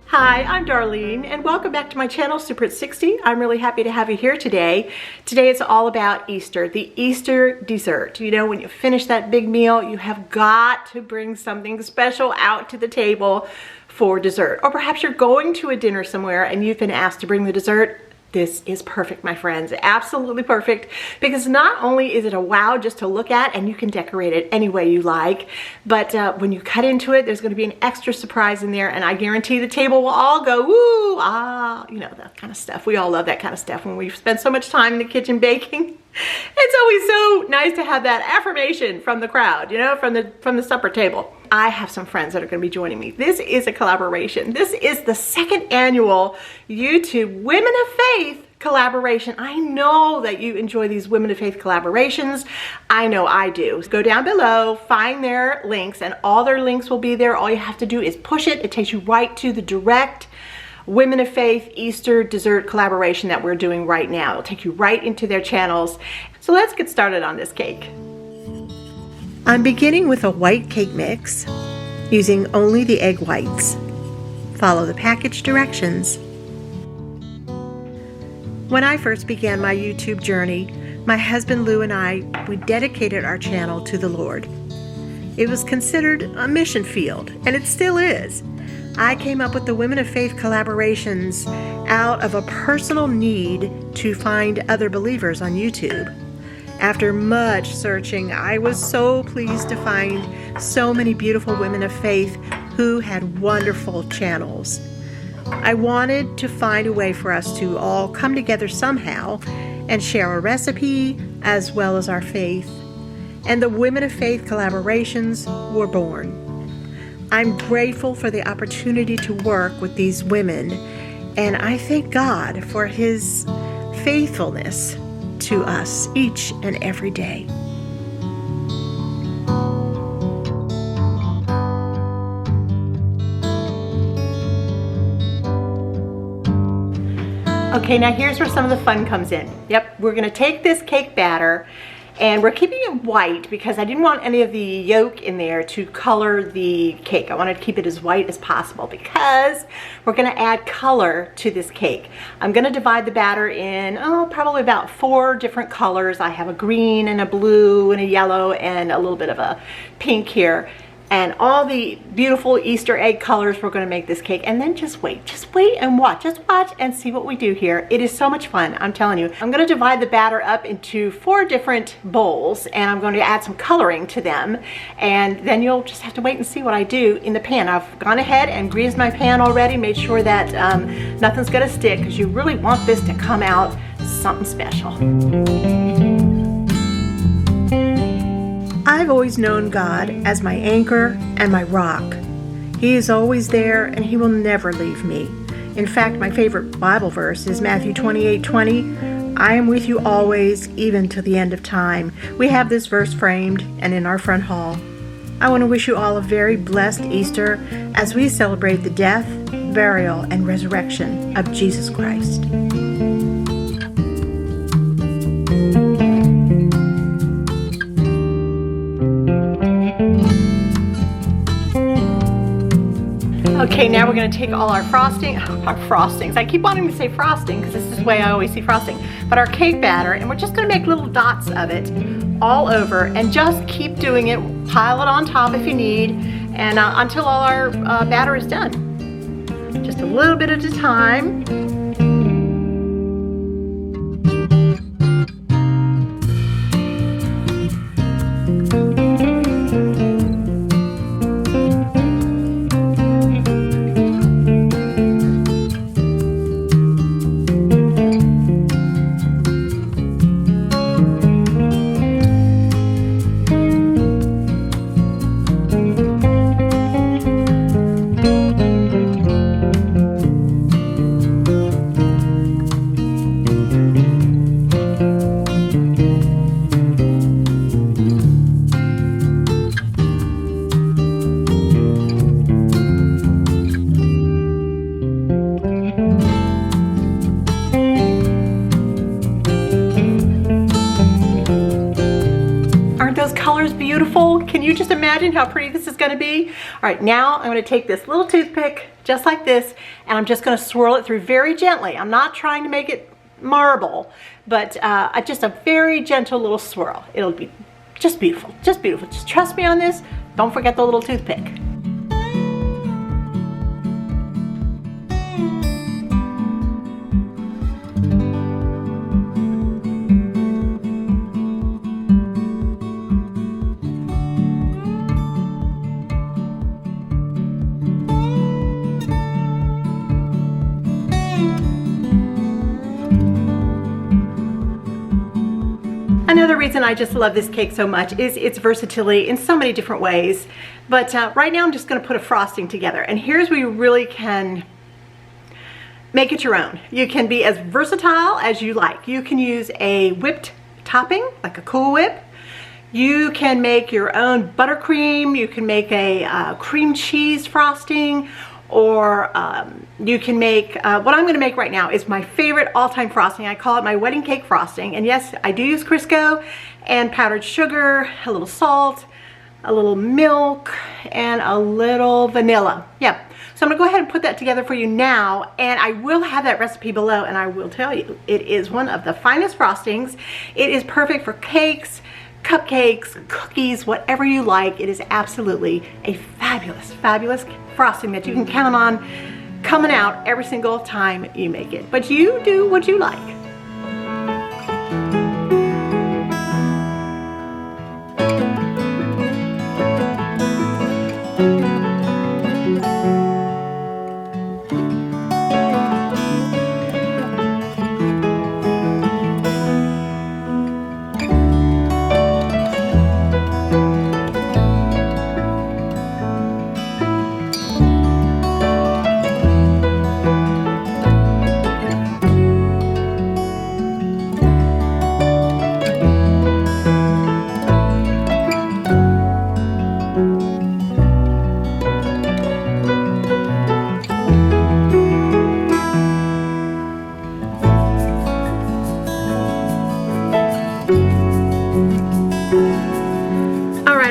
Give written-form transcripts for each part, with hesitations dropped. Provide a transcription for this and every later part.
Hi, I'm Darlene and welcome back to my channel, Super at 60. I'm really happy to have you here today. Today it's all about Easter, the Easter dessert. You know, when you finish that big meal, you have got to bring something special out to the table for dessert. Or perhaps you're going to a dinner somewhere and you've been asked to bring the dessert. This is perfect, my friends, absolutely perfect, because not only is it a wow just to look at and you can decorate it any way you like, but when you cut into it, there's gonna be an extra surprise in there, and I guarantee the table will all go, woo, ah, you know, that kind of stuff. We all love that kind of stuff when we've spent so much time in the kitchen baking. It's always so nice to have that affirmation from the crowd, you know, from the supper table. I have some friends that are going to be joining me. This is a collaboration. This is the second annual YouTube Women of Faith collaboration. I know that you enjoy these Women of Faith collaborations. I know I do. Go down below, find their links, and all their links will be there. All you have to do is push it. It takes you right to the direct Women of Faith Easter dessert collaboration that we're doing right now. It'll take you right into their channels. So let's get started on this cake. I'm beginning with a white cake mix using only the egg whites. Follow the package directions. When I first began my YouTube journey, my husband Lou and I, we dedicated our channel to the Lord. It was considered a mission field, and it still is. I came up with the Women of Faith collaborations out of a personal need to find other believers on YouTube. After much searching, I was so pleased to find so many beautiful women of faith who had wonderful channels. I wanted to find a way for us to all come together somehow and share a recipe as well as our faith. And the Women of Faith collaborations were born. I'm grateful for the opportunity to work with these women, and I thank God for His faithfulness to us each and every day. Okay, now here's where some of the fun comes in. Yep, we're gonna take this cake batter and we're keeping it white because I didn't want any of the yolk in there to color the cake. I wanted to keep it as white as possible because we're gonna add color to this cake. I'm gonna divide the batter in, probably about 4 different colors. I have a green and a blue and a yellow and a little bit of a pink here. And all the beautiful Easter egg colors we're going to make this cake. And then just wait and watch. Just watch and see what we do here. It is so much fun, I'm telling you. I'm going to divide the batter up into 4 different bowls, and I'm going to add some coloring to them. And then you'll just have to wait and see what I do in the pan. I've gone ahead and greased my pan already, made sure that nothing's going to stick, because you really want this to come out something special. I've always known God as my anchor and my rock. He is always there and He will never leave me. In fact, my favorite Bible verse is Matthew 28:20. I am with you always, even to the end of time. We have this verse framed and in our front hall. I want to wish you all a very blessed Easter as we celebrate the death, burial, and resurrection of Jesus Christ. Okay, now we're going to take all our frostings. I keep wanting to say frosting because this is the way I always see frosting. But our cake batter, and we're just going to make little dots of it all over, and just keep doing it. Pile it on top if you need, and until all our batter is done. Just a little bit at a time. imagine how pretty this is gonna be? All right, now I'm gonna take this little toothpick, just like this, and I'm just gonna swirl it through very gently. I'm not trying to make it marble, but just a very gentle little swirl. It'll be just beautiful, just beautiful. Just trust me on this. Don't forget the little toothpick. Another reason I just love this cake so much is its versatility in so many different ways. But right now I'm just going to put a frosting together. And here's where you really can make it your own. You can be as versatile as you like. You can use a whipped topping, like a Cool Whip. You can make your own buttercream. You can make a cream cheese frosting. Or you can make, what I'm going to make right now is my favorite all-time frosting. I call it my wedding cake frosting. And yes, I do use Crisco and powdered sugar, a little salt, a little milk, and a little vanilla. Yep. So I'm going to go ahead and put that together for you now. And I will have that recipe below. And I will tell you, it is one of the finest frostings. It is perfect for cakes, cupcakes, cookies, whatever you like. It is absolutely a fabulous, fabulous frosting that you can count on coming out every single time you make it. But you do what you like.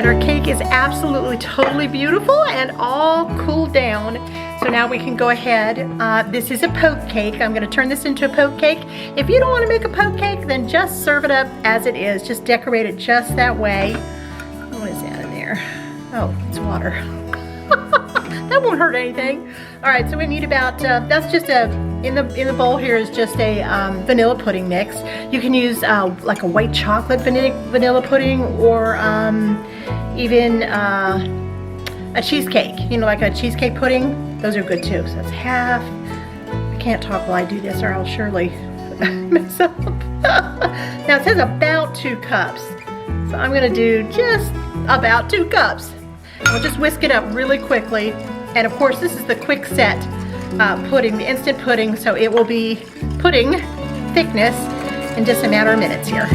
Our cake is absolutely totally beautiful and all cooled down. So now we can go ahead. This is a poke cake. I'm going to turn this into a poke cake. If you don't want to make a poke cake, then just serve it up as it is. Just decorate it just that way. What is that in there? Oh, it's water. That won't hurt anything. All right, so we need about, that's just in the bowl here is just a vanilla pudding mix. You can use like a white chocolate vanilla pudding, or even a cheesecake, you know, like a cheesecake pudding. Those are good too. So that's half. I can't talk while I do this or I'll surely mess up. Now it says about 2 cups. So I'm gonna do just about 2 cups. We'll just whisk it up really quickly. And of course this is the quick set pudding, the instant pudding, so it will be pudding thickness in just a matter of minutes here.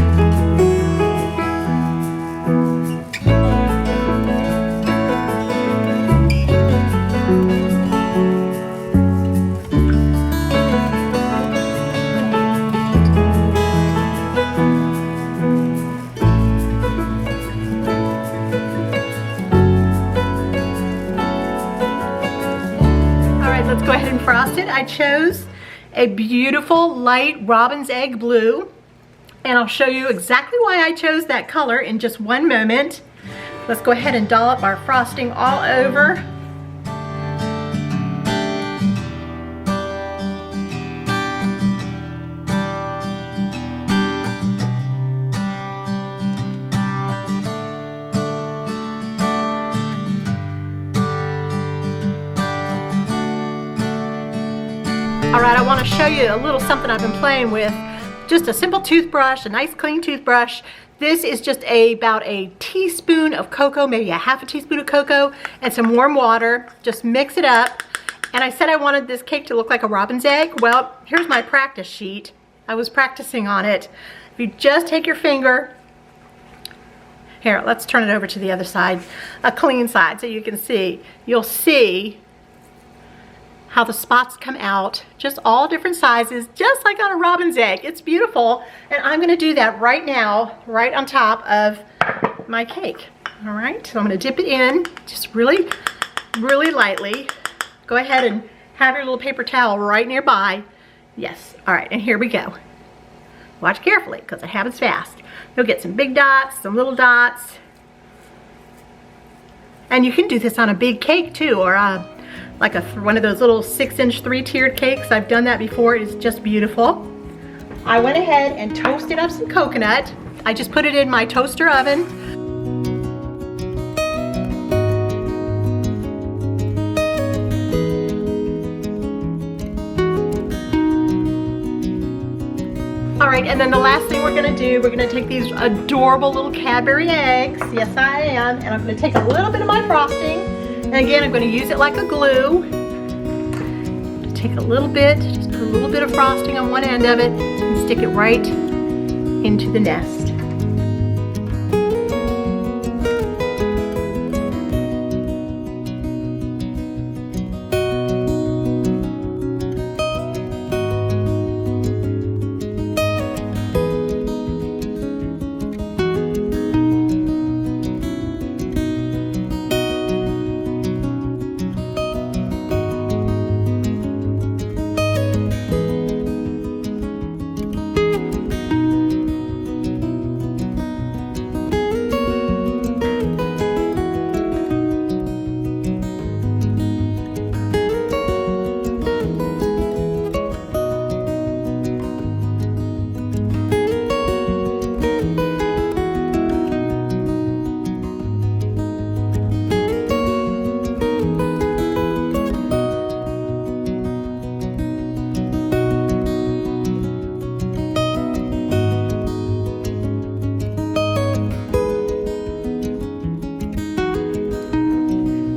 Let's go ahead and frost it. I chose a beautiful light robin's egg blue, and I'll show you exactly why I chose that color in just one moment. Let's go ahead and dollop our frosting all over. All right, I want to show you a little something I've been playing with. Just a simple toothbrush, a nice clean toothbrush. This is just about a teaspoon of cocoa, maybe a half a teaspoon of cocoa, and some warm water. Just mix it up. And I said I wanted this cake to look like a robin's egg. Well, here's my practice sheet. I was practicing on it. If you just take your finger, here, let's turn it over to the other side, a clean side, so you can see. You'll see how the spots come out, just all different sizes, just like on a robin's egg. It's beautiful, and I'm gonna do that right now, right on top of my cake. All right, so I'm gonna dip it in, just really, really lightly. Go ahead and have your little paper towel right nearby. Yes, all right, and here we go. Watch carefully, because it happens fast. You'll get some big dots, some little dots. And you can do this on a big cake too, or like one of those little 6-inch 3-tiered cakes. I've done that before, it's just beautiful. I went ahead and toasted up some coconut. I just put it in my toaster oven. All right, and then the last thing we're gonna do, we're gonna take these adorable little Cadbury eggs. Yes, I am. And I'm gonna take a little bit of my frosting. And again, I'm gonna use it like a glue. Take a little bit, just put a little bit of frosting on one end of it and stick it right into the nest.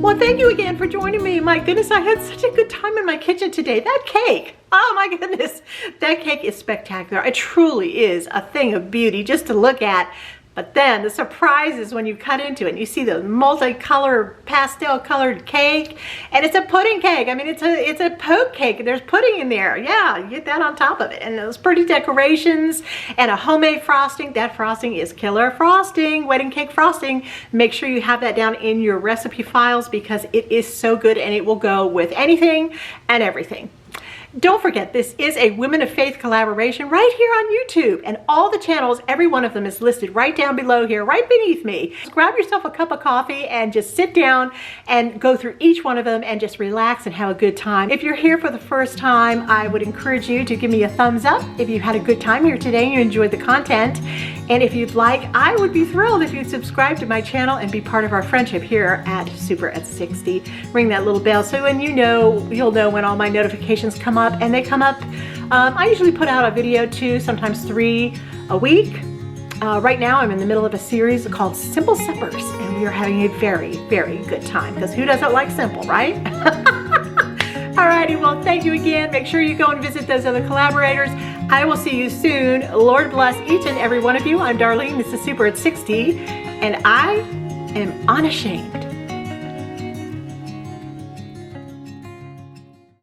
Well, thank you again for joining me. My goodness, I had such a good time in my kitchen today. That cake, oh my goodness, that cake is spectacular. It truly is a thing of beauty just to look at. But then the surprise is when you cut into it and you see the multicolored, pastel colored cake, and it's a pudding cake. I mean, it's a poke cake. There's pudding in there. Yeah, you get that on top of it. And those pretty decorations and a homemade frosting. That frosting is killer frosting, wedding cake frosting. Make sure you have that down in your recipe files because it is so good and it will go with anything and everything. Don't forget, this is a Women of Faith collaboration right here on YouTube, and all the channels, every one of them is listed right down below here, right beneath me. Just grab yourself a cup of coffee and just sit down and go through each one of them and just relax and have a good time. If you're here for the first time, I would encourage you to give me a thumbs up if you had a good time here today and you enjoyed the content. And if you'd like, I would be thrilled if you'd subscribe to my channel and be part of our friendship here at Super at 60. Ring that little bell so when you'll know when all my notifications come up, and they come up. I usually put out a video 2, sometimes 3 a week. Right now I'm in the middle of a series called Simple Suppers, and we are having a very, very good time because who doesn't like simple, right? Alrighty, well, thank you again. Make sure you go and visit those other collaborators. I will see you soon. Lord bless each and every one of you. I'm Darlene. This is Super at 60, and I am unashamed